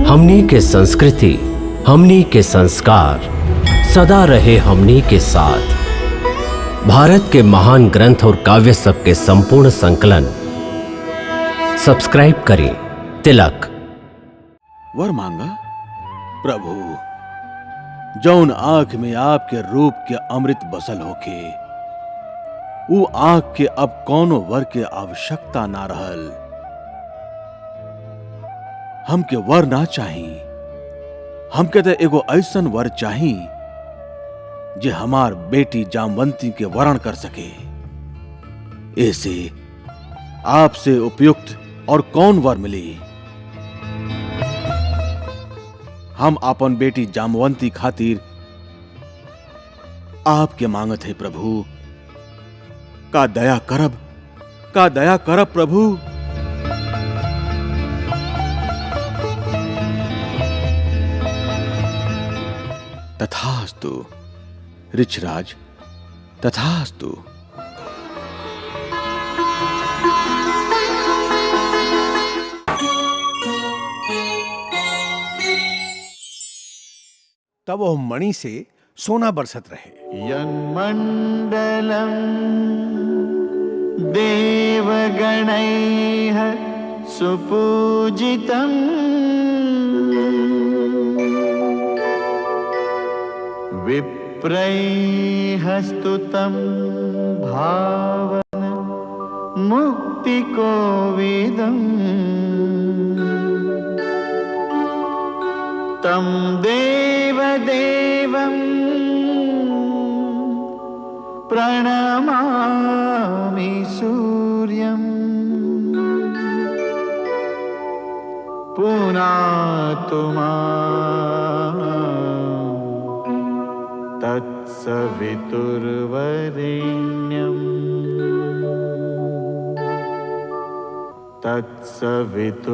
हमनी के संस्कृति, हमनी के संस्कार सदा रहे हमनी के साथ। भारत के महान ग्रंथ और काव्य सब के संपूर्ण संकलन सब्सक्राइब करें तिलक। वर मांगा प्रभु, जौन आंख में आपके रूप के अमृत बसल होके, वो आंख के अब कौनो वर के आवश्यकता ना रहल। हमके वर ना चाही, हमके तो एगो ऐसन वर चाही जे हमार बेटी जामवंती के वरण कर सके। ऐसे आपसे उपयुक्त और कौन वर मिली? हम अपन बेटी जामवंती खातिर आपके मांगत है प्रभु। का दया करब प्रभु। तथास्तु ऋषराज, तथास्तु। तब वह मणि से सोना बरसत रहे। यन्मण्डलं देवगणैः सुपूजितम् विप्रैः स्तुतं भावन मुक्तिकोविदम् तं देवदेवं प्रणमामि सूर्यम् पुनातु मां तत्सवितुर्वरेण्यम् तत्सवितुर्वरेण्यम्।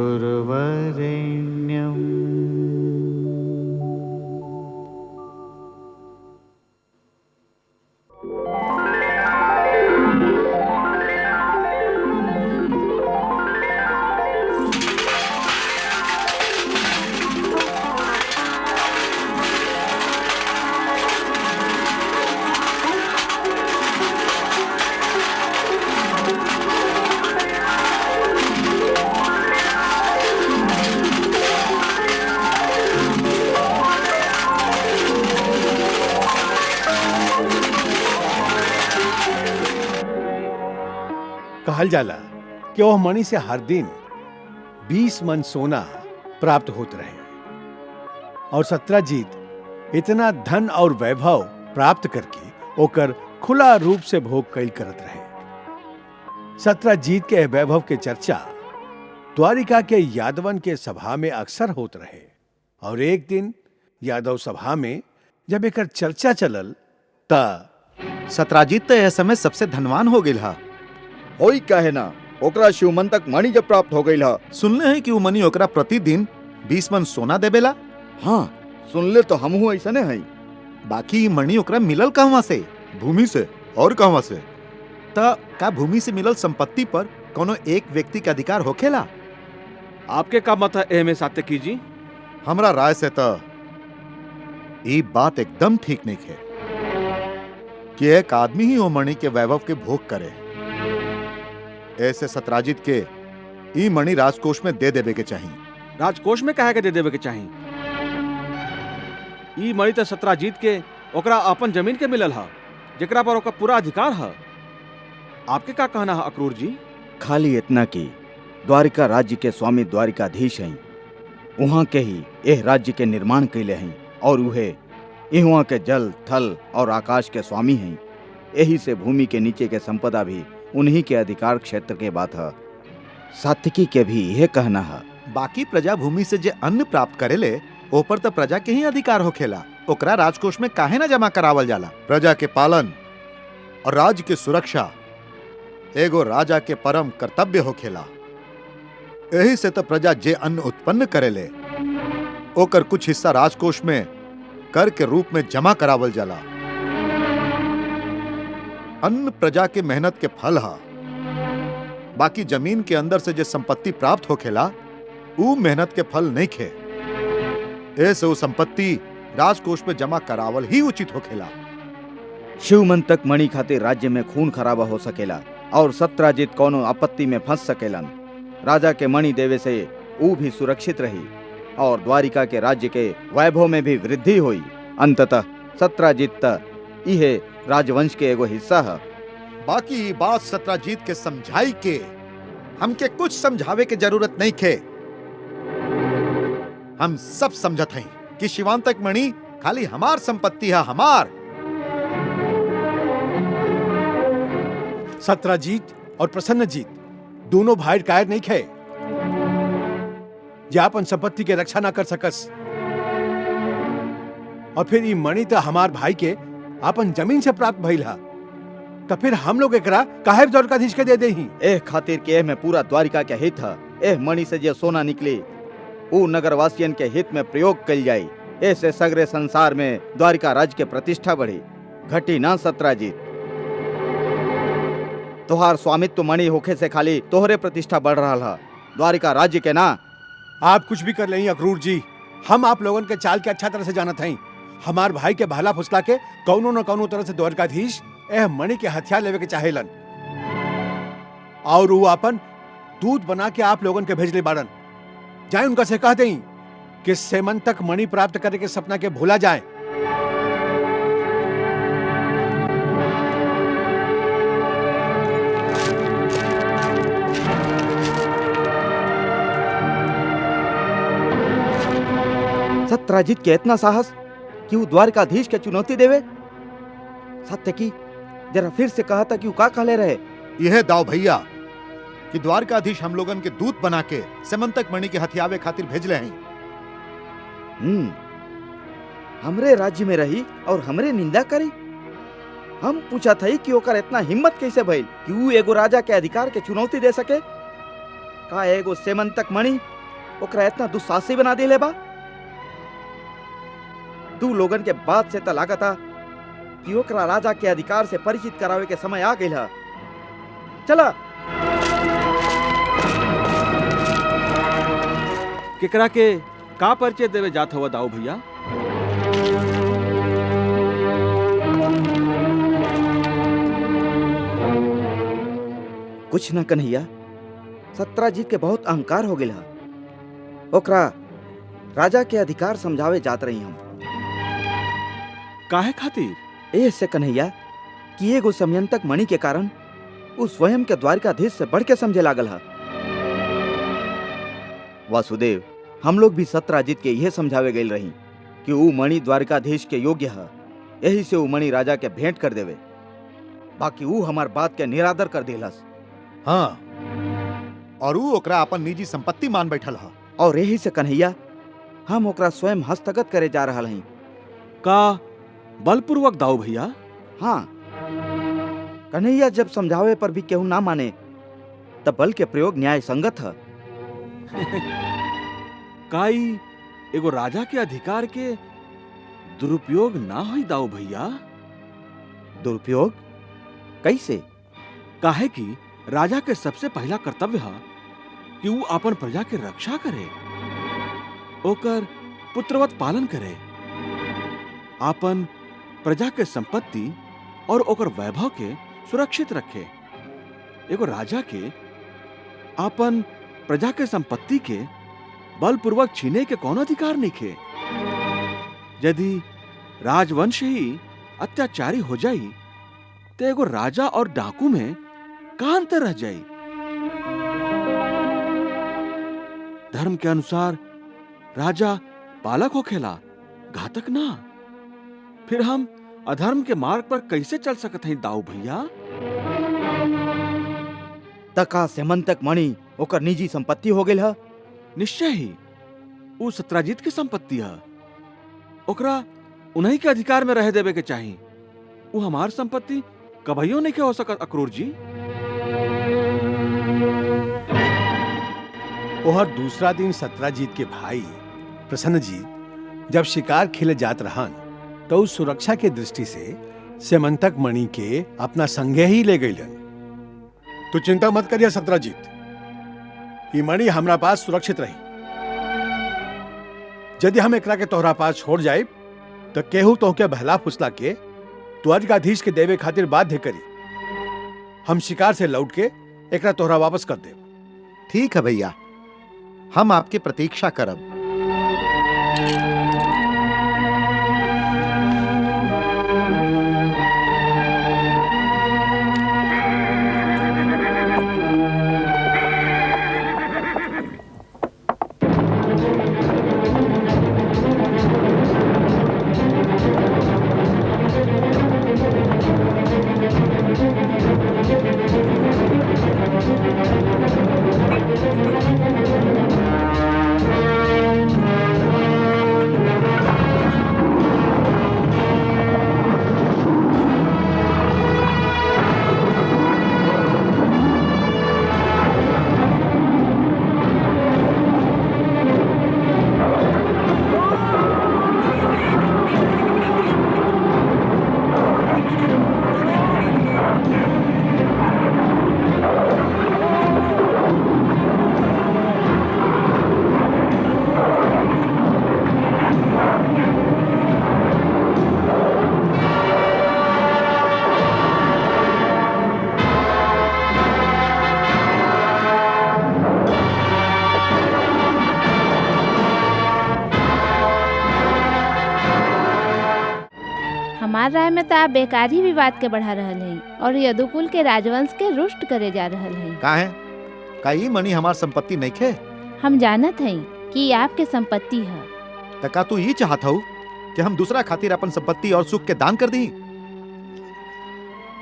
कहल जाला कि वह मणि से हर दिन 20 मन सोना प्राप्त होत रहे और सत्राजीत इतना धन और वैभव प्राप्त करके ओकर खुला रूप से भोग कैल करत रहे। सत्राजीत के वैभव के चर्चा द्वारिका के यादवन के सभा में अक्सर होत रहे और एक दिन यादव सभा में जब एकर चर्चा चलल त सत्राजीत तो यह समय सबसे धनवान हो गई हा। होई काहे ना, ओकरा शिवमन तक मणि जब प्राप्त हो गई हा। सुनले हैं कि वो मणि ओकरा प्रतिदिन 20 मन सोना देवेला। हाँ, सुनले तो हमहू ऐसने हई। बाकी मणि ओकरा मिलल कहवा से? भूमि से। और कहवा से? त का भूमि से मिलल संपत्ति पर कोनो एक व्यक्ति के अधिकार होखेला? आपके का मत है एमे सात्यकी जी? हमरा राय से त ई बात एकदम ठीक नहीं है कि एक आदमी ही वो मणि के वैभव के भोग करे। ऐसे सत्राजीत के ई मणि राजकोष में दे देवे के चाहिए। राजकोष में काहे के दे देवे के चाहिए? ई मणि तो सत्राजीत के ओकरा अपन जमीन के मिलल हा, जेकरा पर ओकर पूरा अधिकार हा। आपके का कहना है अक्रूर जी? खाली इतना कि द्वारिका राज्य के स्वामी द्वारिकाधीश हैं, वहाँ के ही एह राज्य के निर्माण कैले हैं और उहे इहवा के जल, थल और आकाश के स्वामी हैं। यही से भूमि के नीचे के संपदा भी उन्हीं के अधिकार क्षेत्र के बात है। सात्विकी के भी यह कहना है। बाकी प्रजा भूमि से जे अन्न प्राप्त करेले ऊपर तो प्रजा के ही अधिकार होखेला। ओकरा राजकोष में काहे ना जमा करावल जाला? प्रजा के पालन और राज्य के सुरक्षा एगो राजा के परम कर्तव्य होखेला। यही से तो प्रजा जे अन्न उत्पन्न करेले ओकर कुछ हिस्सा राजकोष में कर के रूप में जमा करावल जाला। अन्न प्रजा के मेहनत के फल हा। बाकी जमीन के अंदर से जो संपत्ति प्राप्त होखेला ऊ मेहनत के फल नहीं खे। ऐसे वो संपत्ति राजकोष में जमा करावल ही उचित होखेला। शिवमंतक मणि खातिर राज्य में खून खराबा हो सकेला और सत्राजित कोनो आपत्ति में फंस सकेलन। राजा के मणि देवे से ऊ भी सुरक्षित रही और द्वारिका के राज्य के वैभव में भी वृद्धि हुई। अंततः सत्राजित इहे राजवंश के एगो हिस्सा है। बाकी बात सत्राजीत के समझाई के हमके कुछ समझावे के जरूरत नहीं खे। हम सब समझत हैं कि शिवांतक मणि खाली हमार संपत्ति है, हमार। सत्राजीत और प्रसन्नजीत दोनों भाई कायर नहीं खे जे अपन संपत्ति के रक्षा ना कर सकस। और फिर ई मणि तो हमार भाई के अपन जमीन से प्राप्त भइल हा, तो फिर हम लोग एकरा काहे द्वारकाधीश के दे देही। एह खातिर के एह में पूरा द्वारिका के हित है। एह मणि से जे सोना निकले ऊ नगरवासियन के हित में प्रयोग कल जाई। ऐसे सगरे संसार में द्वारिका राज्य के प्रतिष्ठा बढ़ी, घटी ना सत्राजीत। तोहार स्वामित्व मणि होखे से खाली तोहरे प्रतिष्ठा बढ़ रहा है, द्वारिका राज्य के ना। आप कुछ भी कर लें अक्रूर जी, हम आप लोगन के चाल के अच्छा तरह से जानत हई। हमार भाई के भाला फुसला के कौनो न कौनो तरह से द्वारकाधीश एह मणि के हथियार लेवे के चाहेलन और वो अपन दूध बना के आप लोगन के भेजले बाड़न। जाए उनका से कह दें कि सेमंतक मणि प्राप्त करने के सपना के भूला जाए। सत्राजित के इतना साहस कि वो द्वारकाधीश के चुनौती देवे। सत्य की जरा फिर से कहा था कि वो का कहले रहे। यह दाव भैया कि द्वारकाधीश हम लोगन के दूत बना के सेमंतक मणि के हथियावे खातिर भेजले हैं। हमरे राज्य में रही और हमरे निंदा करी। हम पूछा था कि ओकर इतना हिम्मत कैसे भइल कि वो एगो राजा के अधिकार के चुनौती दे सके। का एगो सेमंतक मणि ओकरा इतना दुस्साहसी बना दिले बा। तू लोगन के बात से त लागता कि ओकरा राजा के अधिकार से परिचित करावे के समय आ गइल है। चला केकरा के का परिचय देवे जात हुआ दाऊ भैया? कुछ न कन्हैया, सत्राजीत के बहुत अहंकार हो गया। ओकरा राजा के अधिकार समझावे जात रही हम। काहे खातिर? ऐसे कन्हैया कि एगो समयंतक मणि के कारण वो स्वयं के द्वारिकाधीश से बढ़ के समझे लागल है। वासुदेव, हम लोग भी सत्राजीत के यह समझावे गए रही कि वो मणि द्वारिकाधीश के योग्य है, यही से वो मणि राजा के भेंट कर देवे। बाकी वो हमार बात के निरादर कर दिलस। हाँ, और वो ओकरा अपन निजी संपत्ति मान बैठल है। और यही से कन्हैया हम ओकरा स्वयं हस्तगत करे जा रहा हई। का बलपूर्वक दाऊ भैया? हाँ, कन्हैया जब समझावे पर भी केहू ना माने तब बल के प्रयोग न्याय संगत है। काई एगो राजा के अधिकार के दुरुपयोग ना होई दाऊ भैया? दुरुपयोग कैसे? काहे कि राजा के सबसे पहला कर्तव्य है कि वो अपन प्रजा के रक्षा करे, ओकर पुत्रवत पालन करे, अपन प्रजा के संपत्ति और ओकर वैभव के सुरक्षित रखे। एगो राजा के अपन प्रजा के संपत्ति के बलपूर्वक छीने के कौन अधिकार नहीं खे। यदि राजवंश ही अत्याचारी हो जाई तो एगो राजा और डाकू में का अंतर रह जाई? धर्म के अनुसार राजा पालक होखेला, घातक ना। फिर हम अधर्म के मार्ग पर कैसे चल सकते हैं दाऊ भैया? तका सेमंतक मणि ओकर निजी संपत्ति हो गई है। निश्चय ही वो सत्राजीत की संपत्ति है, ओकरा उन्हीं के अधिकार में रह देवे के चाहिए। वो हमार संपत्ति कभइयो नहीं के हो सकत अक्रूर जी। और दूसरा दिन सत्राजीत के भाई प्रसन्नजीत जब शिकार खेले जात रहन तो उस सुरक्षा के दृष्टि से सेमंतक मणि के अपना संगे ही ले गईलन। तो चिंता मत करिए सत्राजीत, ये मणि हमरा पास सुरक्षित रही। यदि हम एकरा के तोहरा पास छोड़ जाए तो केहू तोहके बहला फुसला के द्वारिकाधीश के देवे खातिर बाध्य करी। हम शिकार से लौट के एकरा तोहरा वापस कर दे। ठीक है भैया, हम आपके प्रतीक्षा करब। हमार राय में तो आप बेकार ही विवाद के बढ़ा रहल हैं और यदुकुल के राजवंश के रुष्ट करे जा रहल हैं। काहे? का ई मणि हमार संपत्ति नहीं खे? हम जानत हैं कि ये आपके संपत्ति है। त का तू ये चाहत हूँ कि हम दूसरा खातिर अपन संपत्ति और सुख के दान कर दी?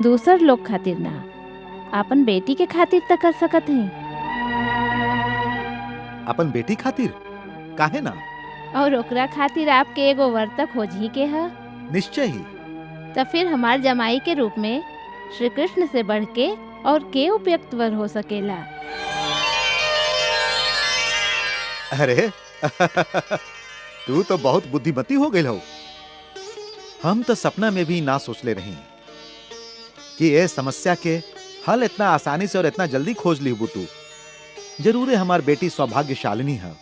दूसर लोग खातिर ना, अपन बेटी के खातिर तक कर सकत हैं। अपन बेटी खातिर? काहे ना? और ओकरा खातिर आपके एगो वर्तक खोजी के है। निश्चय ही। तो फिर हमार जमाई के रूप में श्री कृष्ण से बढ़ के और के उपयुक्त वर हो सकेला। अरे तू तो बहुत बुद्धिमती हो गई हो। हम तो सपना में भी ना सोचले रही कि ये समस्या के हल इतना आसानी से और इतना जल्दी खोज ली तू। जरूर हमार बेटी सौभाग्यशालिनी है।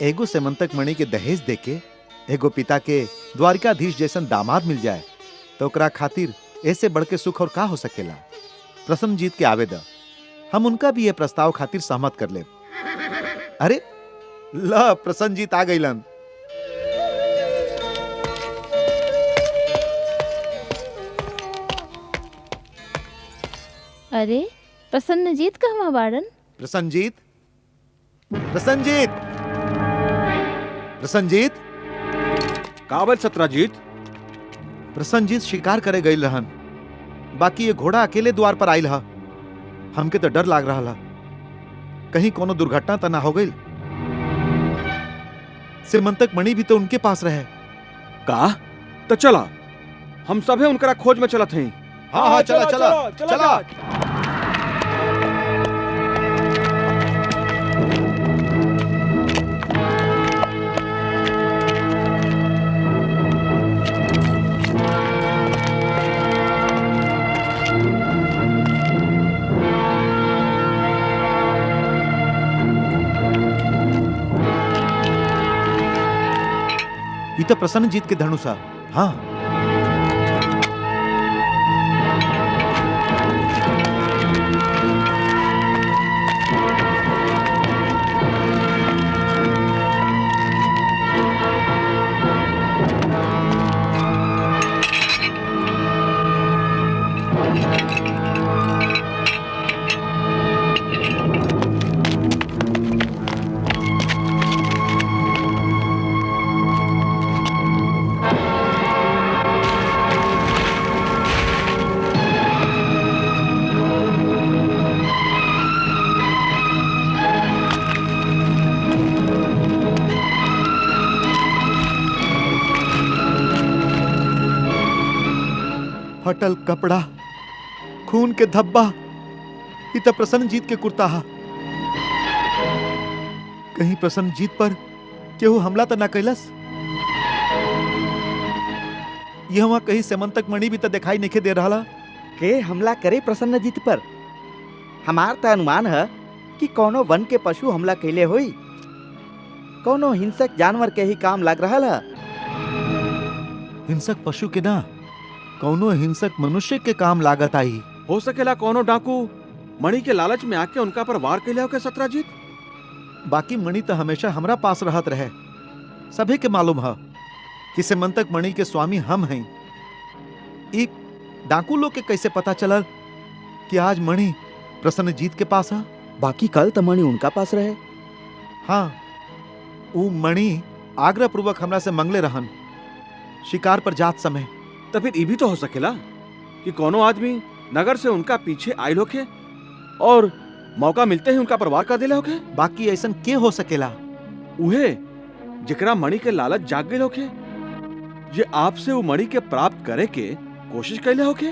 एगो सेमंतक मणि के दहेज देके एगो पिता के द्वारिकाधीश जैसन दामाद मिल जाए तो ओकरा खातिर ऐसे बढ़ के सुख और का हो सकेला। प्रसन्नजीत के आवेदन हम उनका भी ये प्रस्ताव खातिर सहमत कर ले। अरे ला, प्रसन्नजीत आ गईलन। अरे प्रसन्नजीत कहवा बाड़न? प्रसन्नजीत, प्रसन्नजीत, प्रसन्नजीत। काबल सत्राजीत? प्रसन्नजीत शिकार करे गई रहन, बाकी ये घोड़ा अकेले द्वार पर आयल हा। हमके तो डर लाग रहा, कहीं कोनो दुर्घटना तो ना हो गई। सिमंतक मणि भी तो उनके पास रहे। का? तो चला, हम सभे उनकरा खोज में चलत हैं। हाँ हाँ, चला चला चला। ये तो प्रसन्नजीत के धनुषा। हाँ, फटल कपड़ा, खून के धब्बा, ये तो प्रसन्नजीत के कुर्ता हा। कहीं प्रसन्नजीत पर केहू हमला तो ना कैलस? ये वहां कहीं सेमंतक मणि भी तो दिखाई नहीं दे रहा। के हमला करे प्रसन्नजीत पर? हमार तो अनुमान है कि कोनो वन के पशु हमला कैले होई। कोनो हिंसक जानवर के ही काम लग रहा है। हिंसक पशु के ना, कौनो हिंसक मनुष्य के काम लागत आई। हो सकेला कोनो डाकू मणि के लालच में आके उनका पर वार कैले होके सत्राजीत। बाकी मणि तो हमेशा हमरा पास रहत रहे। सभी के मालूम है कि सिमंतक मणि के स्वामी हम हैं। ई डाकू लोग के कैसे पता चलल कि आज मणि प्रसन्नजीत के पास है? बाकी कल तो मणि उनका पास रहे। हाँ, वो मणि आग्रह पूर्वक हमरा से मंगले रहन शिकार पर जात समय। तो फिर ये भी तो हो सकेला कि कोनो आदमी नगर से उनका पीछे आयल होके और मौका मिलते ही उनका परवार कर दिले होके। बाकी ऐसन के हो सकेला? उहे जिकरा मणि के लालच जाग गए होके, ये आपसे वो मणि के प्राप्त करे के कोशिश कैले होके।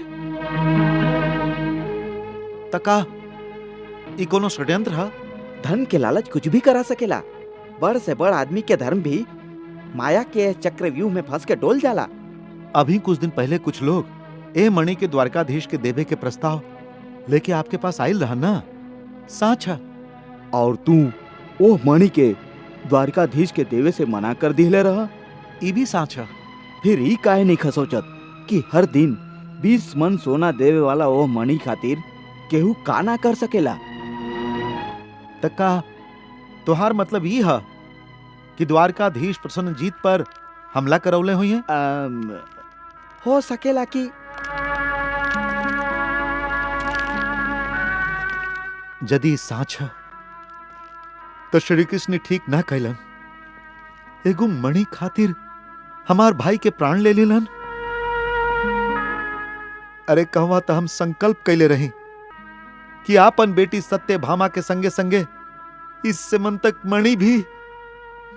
तका ई कोनो षड्यंत्र है? धन के लालच कुछ भी करा सकेला। बड़ से बड़ आदमी के धर्म भी माया के चक्रव्यूह में फंस के डोल जाला। अभी कुछ दिन पहले कुछ लोग ए मणि के द्वारकाधीश के देवे के प्रस्ताव लेके आपके पास आयल रहा ना? साच है। और तू ओ मणि के द्वारकाधीश के देवे से मना कर दिले रहा। ई भी साच है। फिर ई काहे नहीं खसोचत कि हर दिन 20 मन सोना देवे वाला ओ मणि खातिर केहू का ना कर सकेला। तका तोहार मतलब ई है कि द्वारकाधीश प्रसन्नजीत पर हमला करौले हुई है? हो सकेला कि यदि साच है तो श्री कृष्ण ठीक ना कैलन। एगो मणि खातिर हमार भाई के प्राण ले लेलन। अरे कहवा तो हम संकल्प कैले रही कि आपन बेटी सत्यभामा के संगे संगे इस सिमंतक मणि भी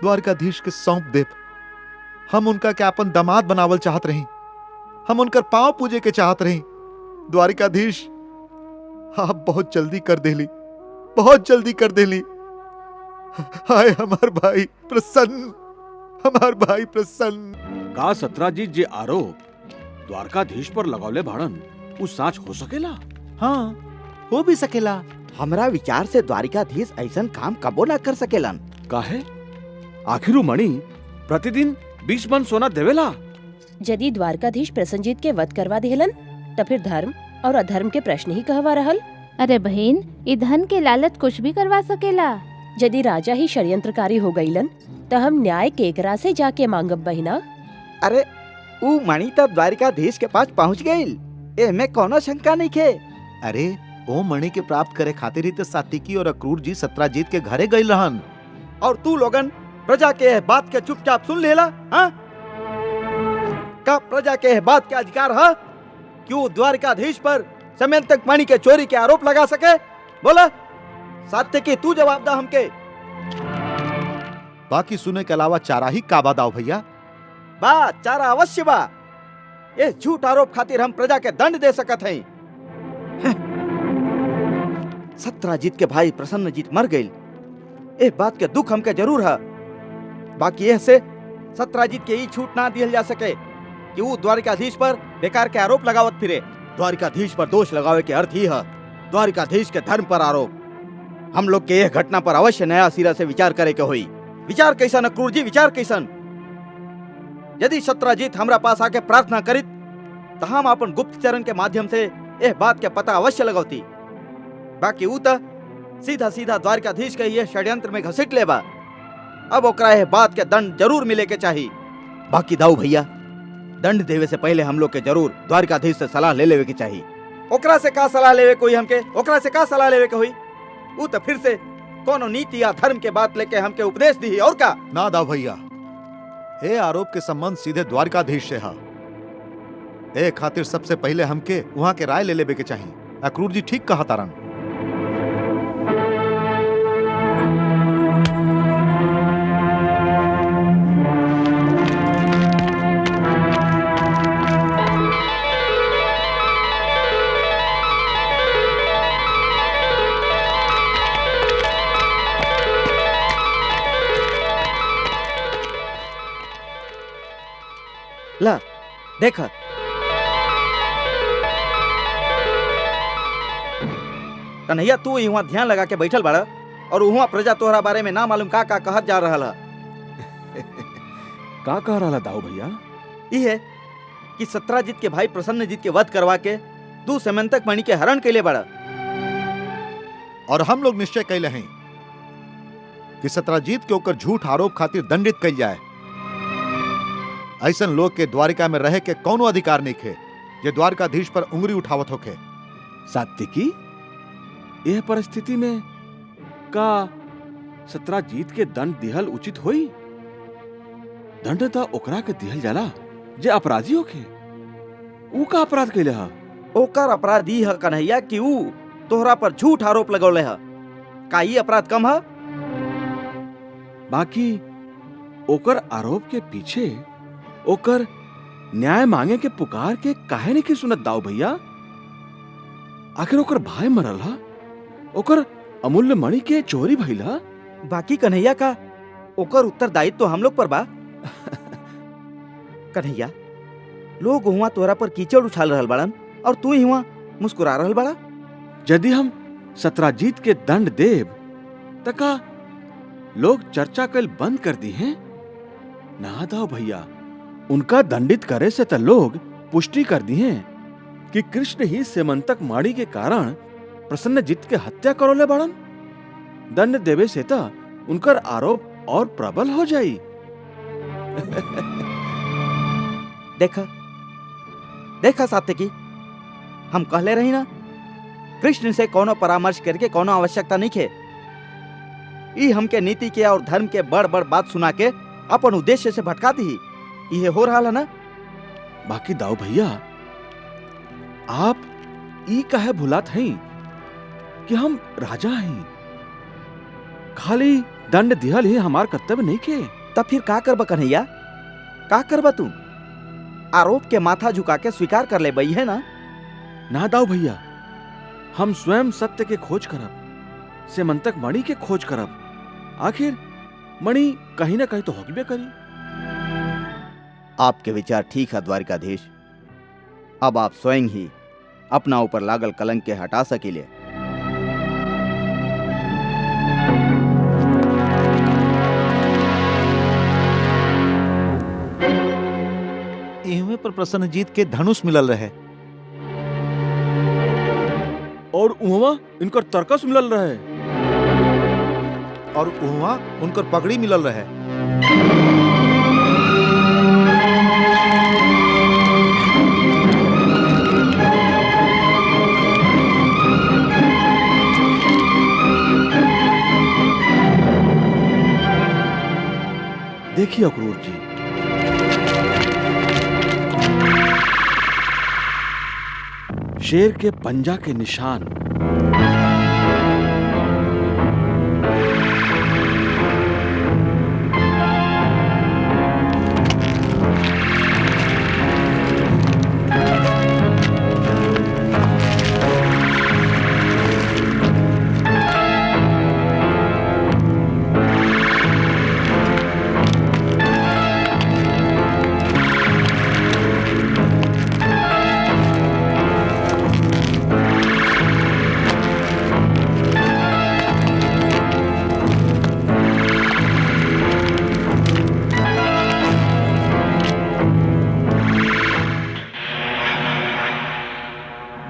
द्वारकाधीश के सौंप देव। हम उनका के अपन दामाद बनावल चाहत रही। हम उनकर पांव पूजे के चाहत रही। द्वारकाधीश आप बहुत जल्दी कर देली, बहुत जल्दी कर देली। हाय हमार भाई प्रसन्न, हमार भाई प्रसन्न। का सत्राजीत जे आरोप द्वारकाधीश पर लगावले भाड़न वो साच हो सकेला? हाँ, हो भी सकेला। हमरा विचार से द्वारिकाधीश ऐसन काम कबो ना कर सकेलन। काहे? आखिर वो मणि प्रतिदिन 20 मन सोना देवेला। यदि द्वारकाधीश प्रसन्नजीत के वध करवा दिहलन तो फिर धर्म और अधर्म के प्रश्न ही कहवा रहल। अरे बहन, ई धन के लालच कुछ भी करवा सकेला। यदि राजा ही षड्यंत्रकारी हो गईलन तो हम न्याय केकरा से जाके मांगब बहिना? अरे ऊ मणि तो द्वारिकाधीश के पास पहुंच गईल। एमे कोनो शंका नहीं खे। अरे ओ मणि के प्राप्त करे खातिर ही तो सात्विकी और अक्रूर जी सत्राजीत के घरे गई रहन। और तू लोगन प्रजा के बात के चुपचाप सुन लेला? हाँ? का प्रजा के बात के अधिकार है क्यों द्वारकाधीश पर समयंतक मणि के चोरी के आरोप लगा सके? बोला सात्विकी, तू जवाब दा हमके। बाकी सुने के अलावा चारा ही काबा दाव भैया। बा चारा अवश्य बा। ये झूठ आरोप खातिर हम प्रजा के दंड दे सकत हैं। सत्राजीत के भाई प्रसन्नजीत मर गई। ए बात के दुख हमके जरूर है। बाकी यह से सत्राजीत के ई छूट ना दिया जा सके कि वो द्वारिकाधीश पर बेकार के आरोप लगावत फिरे। द्वारिकाधीश पर दोष लगावे के अर्थ ही है द्वारिकाधीश के धर्म पर आरोप। हम लोग के यह घटना पर अवश्य नया सिरा से विचार करे के होई। विचार कैसन अक्रूर जी, विचार कैसन? यदि सत्राजीत हमरा पास आके प्रार्थना करित तो हम अपन गुप्तचरण के माध्यम से यह बात के पता अवश्य लगौती। बाकी ऊ तो सीधा सीधा द्वारकाधीश के ये षड्यंत्र में घसीट लेबा। अब ओकरा यह बात के दंड जरूर मिले के चाहिए। बाकी दाऊ भैया, दंड देवे से पहले हम लोग के जरूर द्वारकाधीश से सलाह ले लेवे के चाहिए। ओकरा से का सलाह लेवे कोई हमके? ओकरा से का सलाह लेवे के हुई? ऊ तो फिर से कोनो नीति या धर्म के बात लेके हमके उपदेश दी और का? ना दाव भैया, ए आरोप के संबंध सीधे द्वारकाधीश से है। ए खातिर सबसे पहले हमके वहां के राय ले लेवे के चाहिए। अक्रूर जी ठीक कहा तारन। ला देख, कन्हैया तू यहाँ ध्यान लगा के बैठल बाड़ा और वहाँ प्रजा तोहरा बारे में ना मालूम का कहत जा रहा है। का कह रहा दाऊ भैया? ई है कि सत्राजित के भाई प्रसन्नजीत के वध करवा के तू सेमंतक मणि के हरण के लिए बड़ा। और हम लोग निश्चय कैले हैं कि सत्राजीत के ऊपर झूठ आरोप खातिर दंडित कल जाए। ऐसन लोग के द्वारिका में रहे के कौनो अधिकार नहीं खे जे द्वारकाधीश पर उंगली उठावत होके। सात्विकी, यह परिस्थिति में का सत्राजीत के दंड दिहल उचित होई? दंड तो ओकरा के दिहल जाला जे अपराधी होके। ऊ का अपराध कैले हा? ओकर अपराध ई है कन्हैया कि ऊ तोहरा पर झूठ आरोप लगौले है। का ई अपराध कम है? बाकी ओकर आरोप के पीछे ओकर न्याय मांगे के पुकार के काहे नहीं की सुनत दाऊ भैया? आखिर ओकर भाई मरल हा, ओकर अमूल्य मणि के चोरी भइल हा। बाकी कन्हैया का ओकर उत्तरदायित्व तो हम लोग पर बा। कन्हैया, लोग हुआ तोरा पर कीचड़ उछाल रहल बड़न और तू ही हुआ मुस्कुरा रहल बड़ा। यदि हम सत्राजीत के दंड देव तका लोग चर्चा कल बंद कर दी हैं? ना दाऊ भैया, उनका दंडित करे से तो लोग पुष्टि कर दी हैं कि कृष्ण ही सेमंतक माड़ी के कारण प्रसन्नजीत के हत्या करोले बड़न। दंड देवे से तो उनकर आरोप और प्रबल हो जाई। देखा देखा सात्यकी, हम कहले रही ना, कृष्ण से कोनो परामर्श करके कोनो आवश्यकता नहीं खे। ई हमके नीति के और धर्म के बड़ बड़ बात सुना के अपन उद्देश्य से भटका दी। ये हो रहा है ना। बाकी दाऊ भैया, आप ई काहे भुलात हैं कि हम राजा हैं? खाली दंड दिहल ही हमार कर्तव्य नहीं के। तब फिर का करबा कन्हैया? का करबा तू? आरोप के माथा झुका के स्वीकार कर ले बई है ना? ना दाऊ भैया, हम स्वयं सत्य के खोज करब, सेमंतक मणि के खोज करब। आखिर मणि कहीं ना कहीं तो होगी करी। आपके विचार ठीक है द्वारिकाधीश। अब आप स्वयं ही अपना ऊपर लागल कलंक के हटा सकीले। इहवे पर प्रसन्नजीत के धनुष मिलल रहे और उहवा इनकर तरकस मिलल रहे और उहवा उनकर पगड़ी मिलल रहे। देखिए अक्रूर जी, शेर के पंजा के निशान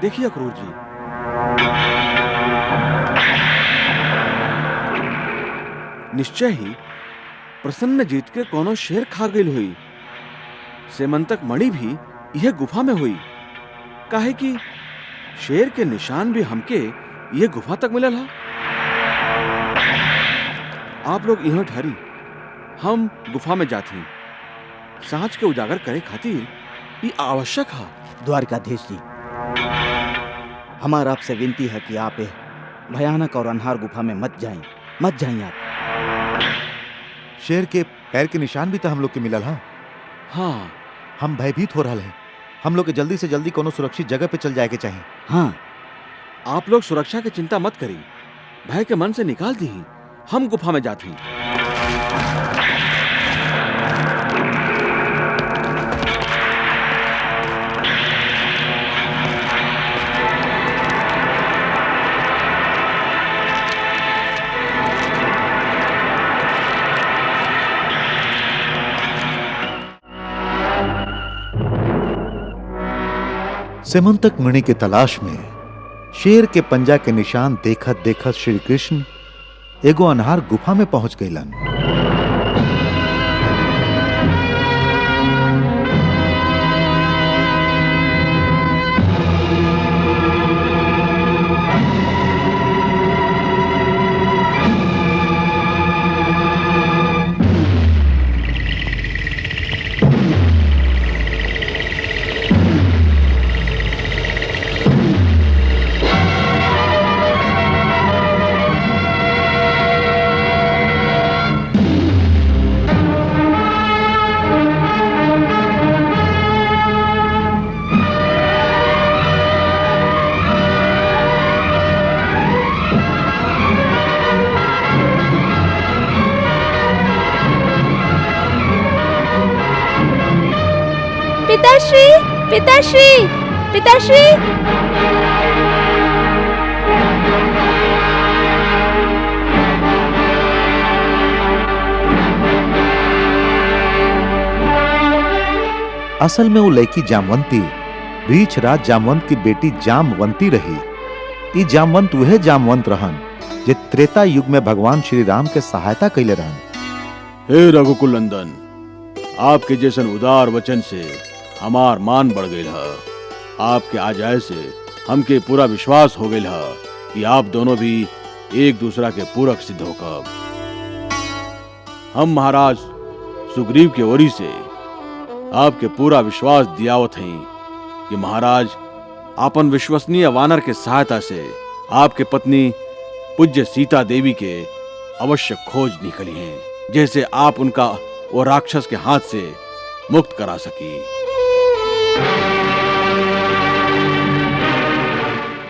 देखिए अक्रूर जी, निश्चय ही प्रसन्नजीत के कोनो शेर खा गई हुई। सेमंतक मणि भी यह गुफा में हुई, काहे कि शेर के निशान भी हमके यह गुफा तक मिलल है। आप लोग यहाँ ठहरी, हम गुफा में जाती। सांच के उजागर करे खातिर ये आवश्यक है। द्वारिकाधीश जी, हमारा आपसे विनती है कि आप भयानक और अनहार गुफा में मत जाएं आप। शेर के पैर के निशान भी तो हम लोग के मिलल हा। हाँ, हम भयभीत हो रहा है। हम लोग के जल्दी से जल्दी कोनो सुरक्षित जगह पे चल जाए के चाहिए। हाँ, आप लोग सुरक्षा की चिंता मत करी, भय के मन से निकाल दी। हम गुफा में जाती। सेमंतक मणि के तलाश में शेर के पंजा के निशान देखत देखत श्री कृष्ण एगो अनहार गुफा में पहुंच गईलन। पिताश्री, पिताश्री, पिताश्री। असल में वो लड़की जामवंती रीछ राज जामवंत की बेटी जामवंती रही। ई जामवंत वह जामवंत रहन जे त्रेता युग में भगवान श्री राम के सहायता कैले रहन। हे रघुकुल नंदन, आपके जैसन उदार वचन से हमार मान बढ़ गई है। आपके आ जाए से हमके पूरा विश्वास हो गई है कि आप दोनों भी एक दूसरा के पूरक सिद्ध होकर हम महाराज सुग्रीव के ओरी से आपके पूरा विश्वास दियावत हैं कि महाराज अपन विश्वसनीय वानर के सहायता से आपके पत्नी पूज्य सीता देवी के अवश्य खोज निकली है, जैसे आप उनका वो राक्षस के हाथ से मुक्त करा सकी।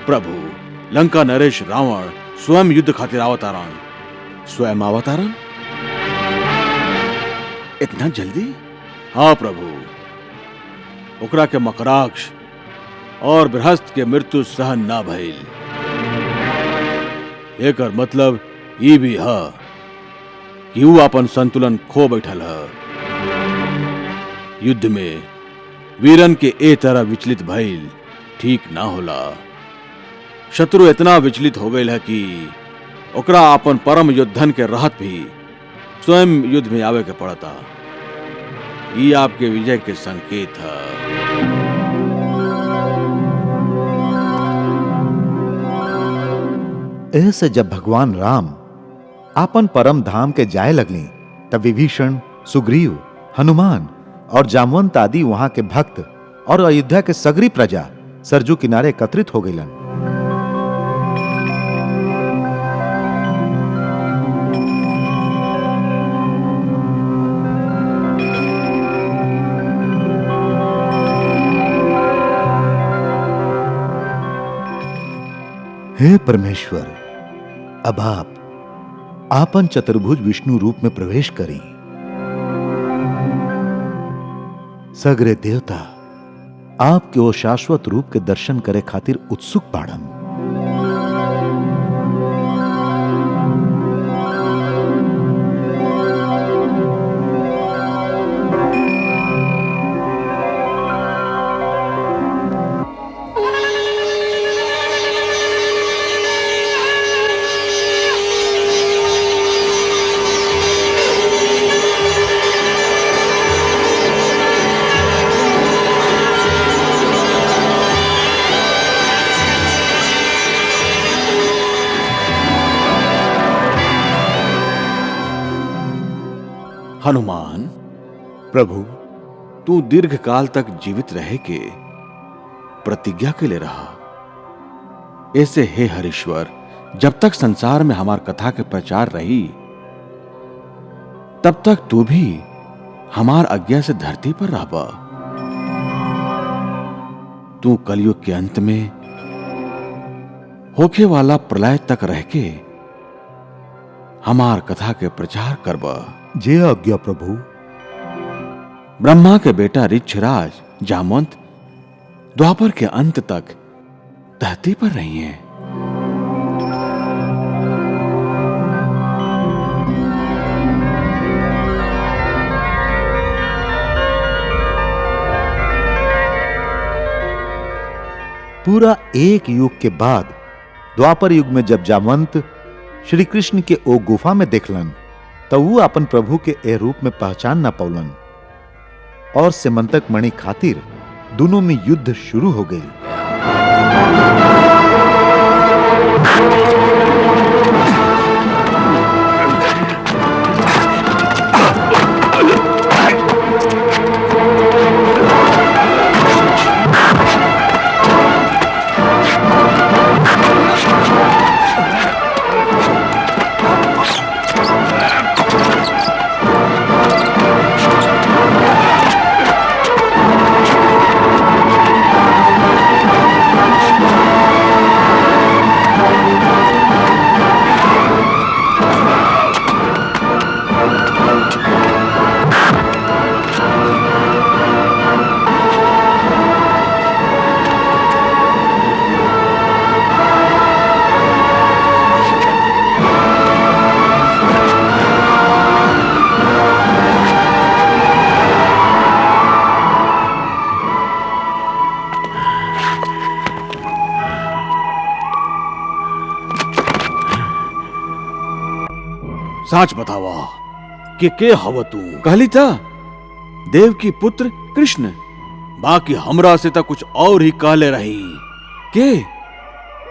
प्रभु, लंका नरेश रावण स्वयं युद्ध खातिर अवतारण, स्वयं अवतारण इतना जल्दी? हाँ प्रभु, ओकरा के मकराक्ष और बृहस्पति के मृत्यु सहन ना भइल। एकर मतलब ये भी है कि वो अपन संतुलन खो बैठल है। युद्ध में वीरन के ए तरह विचलित भइल ठीक ना होला। शत्रु इतना विचलित हो गई है कि ओकरा अपन परम योद्धन के रहत भी स्वयं युद्ध में आवे के पड़ता। ये आपके विजय के संकेत है। ऐसे जब भगवान राम आपन परम धाम के जाए लगली तब विभीषण, सुग्रीव, हनुमान और जामवंत आदि वहां के भक्त और अयोध्या के सगरी प्रजा सरजू किनारे एकत्रित हो गईलन। हे परमेश्वर, अब आप आपन चतुर्भुज विष्णु रूप में प्रवेश करी। सगरे देवता आपके वो शाश्वत रूप के दर्शन करे खातिर उत्सुक बाड़न। हनुमान, प्रभु, तू दीर्घ काल तक जीवित रहे के प्रतिज्ञा के लिए रहा। ऐसे हे हरीश्वर, जब तक संसार में हमार कथा के प्रचार रही तब तक तू भी हमार आज्ञा से धरती पर रहबा। तू कलयुग के अंत में होके वाला प्रलय तक रह के हमार कथा के प्रचार करबा। जे आज्ञा प्रभु। ब्रह्मा के बेटा ऋक्षराज जामवंत द्वापर के अंत तक धरती पर रही हैं। पूरा एक युग के बाद द्वापर युग में जब जामवंत श्री कृष्ण के ओ गुफा में देखलन तो वो अपन प्रभु के ए रूप में पहचान न पौलन और सिमंतक मणि खातिर दोनों में युद्ध शुरू हो गई। साच बतावा कि के हव तू? कहली था देव की पुत्र कृष्ण, बाकी हमरा से तो कुछ और ही कहले रही। के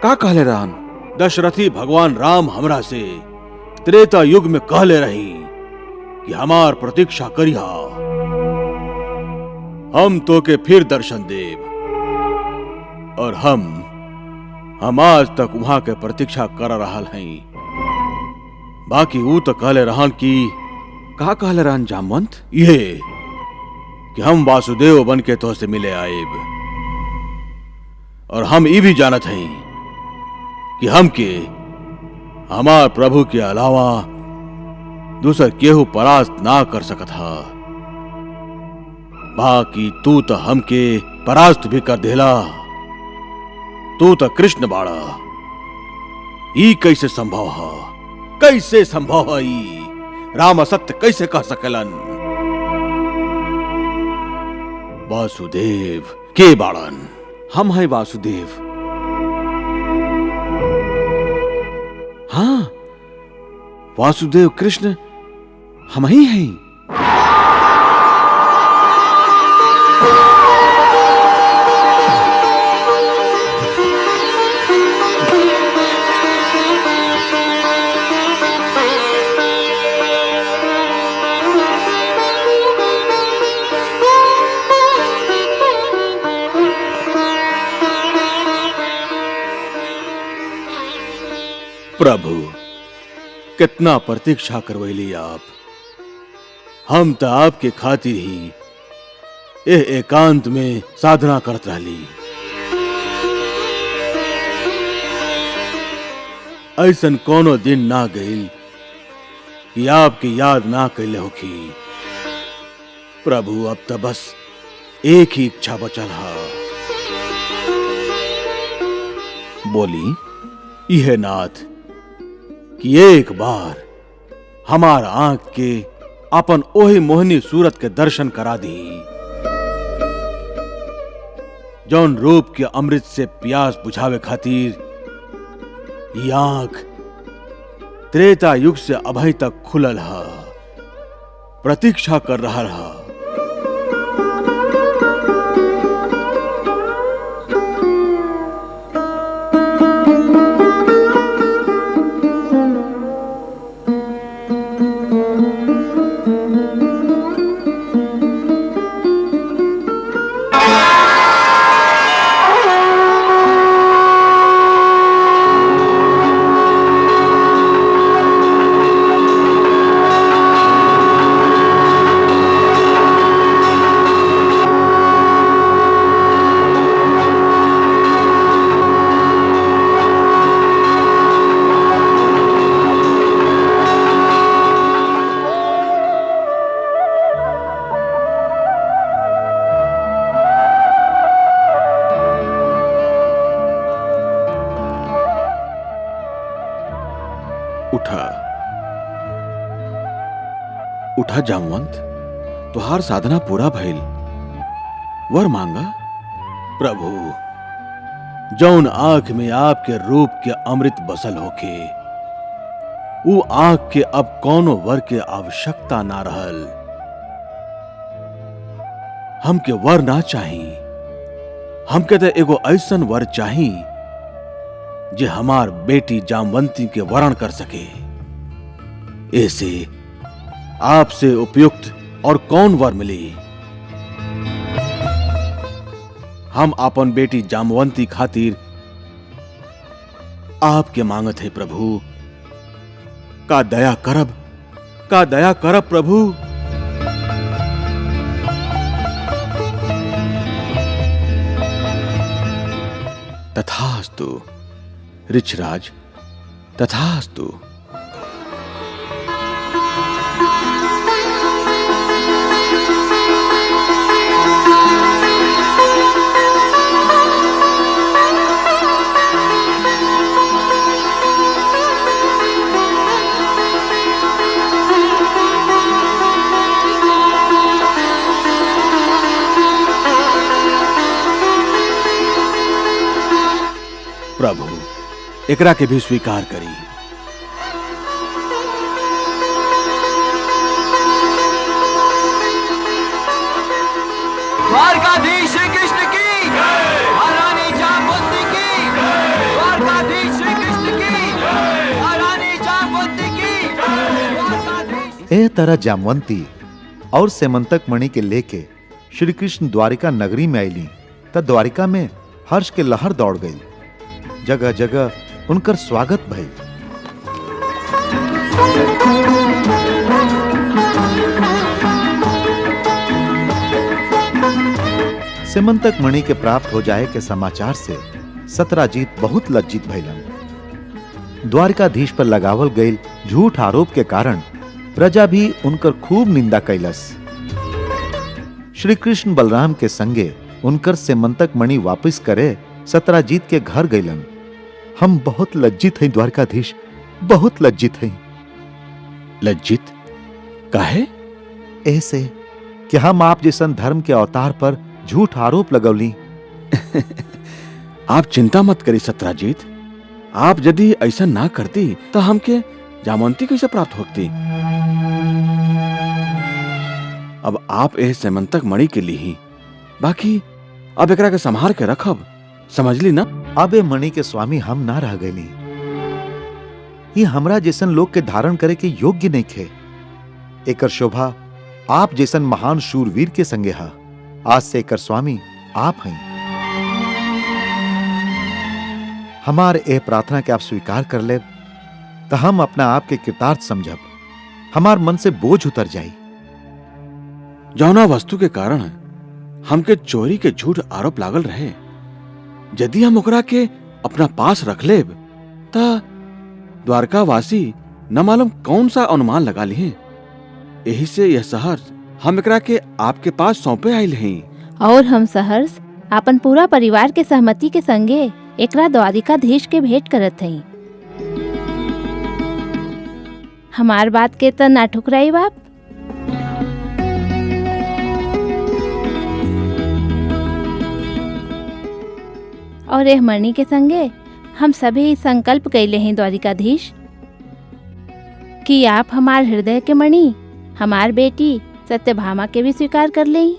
का कहले रहन? दशरथी भगवान राम हमरा से त्रेता युग में कहले रही कि हमार प्रतीक्षा करिहा, हम तो के फिर दर्शन देव। और हम आज तक वहां के प्रतीक्षा कर रहल हैं। बाकी वो तो कहले रहन कि का कहले रहन जामवंत? ये कि हम वासुदेव बन के तो से मिले आएब, और हम ये भी जानत हैं कि हम के हमार प्रभु के अलावा दूसर केहू परास्त ना कर सकत हा। बाकी तू तो हमके परास्त भी कर देला। तू तो कृष्ण बाड़ा, ई कैसे संभव है? कैसे संभव है? राम असत्य कैसे कह सकलन? वासुदेव के बाड़न? हम हैं वासुदेव। हाँ, वासुदेव कृष्ण हम ही हैं। प्रभु, कितना प्रतीक्षा करवैली आप। हम तो आपके खातिर ही एकांत में साधना करत रहली। ऐसन कोनो दिन ना गईल कि आपकी याद ना कैले होखी। प्रभु, अब तो बस एक ही इच्छा बचल है। बोली, यह नाथ कि एक बार हमार आंख के अपन ओही मोहनी सूरत के दर्शन करा दी, जौन रूप के अमृत से प्यास बुझावे खातिर ये आंख त्रेता युग से अभय तक खुलल है, प्रतीक्षा कर रहा है। उठा जामवंत, तुहार साधना पूरा भइल। वर मांगा। प्रभु, जौन आंख में आपके रूप के अमृत बसल होके, वो आंख के अब कौनो वर के आवश्यकता ना रहल। हमके वर ना चाही, हमके तो एगो ऐसन वर चाही जे हमार बेटी जामवंती के वरण कर सके। ऐसे आपसे उपयुक्त और कौन वर मिली? हम अपन बेटी जामवंती खातिर आपके मांगत है प्रभु। का दया करब प्रभु। तथास्तु ऋषराज, तथास्तु। प्रभु, एकरा के भी स्वीकार करी। द्वारकाधीश श्री कृष्ण की, महारानी जामवंती की। द्वारकाधीश श्री कृष्ण की, महारानी जामवंती की। द्वारकाधीश। ए तरह जामवंती और सेमंतक मणि के लेके श्री कृष्ण द्वारिका नगरी में आईली त द्वारिका में हर्ष के लहर दौड़ गई। जगह जगह उनकर स्वागत भई। सेमंतक मणि के प्राप्त हो जाए के समाचार से सत्राजीत बहुत लज्जित भइलन। द्वारकाधीश पर लगावल गईल झूठ आरोप के कारण प्रजा भी उनकर खूब निंदा कैलस। श्री कृष्ण बलराम के संगे उनकर सेमंतक मणि वापस करे सत्राजीत के घर गईलन। हम बहुत लज्जित हैं द्वारकाधीश, बहुत लज्जित हैं। लज्जित काहे? ऐसे कि हम आप जैसन धर्म के अवतार पर झूठ आरोप लगौली। आप चिंता मत करी सत्राजीत। आप यदि ऐसा ना करती तो हमके जामवंती कैसे प्राप्त होती? अब आप एह सेमंतक मणि के लिए ही, बाकी अब एकरा के संभार के रखब, समझली ना? अब ए मणि के स्वामी हम ना रह गईली। ये हमरा जैसन लोग के धारण करे के योग्य नहीं थे। एकर शोभा आप जैसन महान शूरवीर के संगे है। आज से एकर स्वामी आप हैं। हमार ए प्रार्थना के आप स्वीकार कर ले तो हम अपना आप के कृतार्थ समझब। हमार मन से बोझ उतर जाई। जौना वस्तु के कारण हमके चोरी के झूठ आरोप लागल रहे, यदि हम ओकरा के अपना पास रख लेब ता द्वारकावासी न मालूम कौन सा अनुमान लगा लिए। यही से यह शहर हम एकरा के आपके पास सौंपे आइल हैं। और हम सहर्ष अपन पूरा परिवार के सहमति के संगे एकरा द्वारिकाधीश के भेंट करत हई। हमार बात के त ना ठुकराई बाप। और एह मणि के संगे हम सभी संकल्प कैले हैं द्वारिकाधीश कि आप हमार हृदय के मणि, हमार बेटी सत्यभामा के भी स्वीकार कर लें।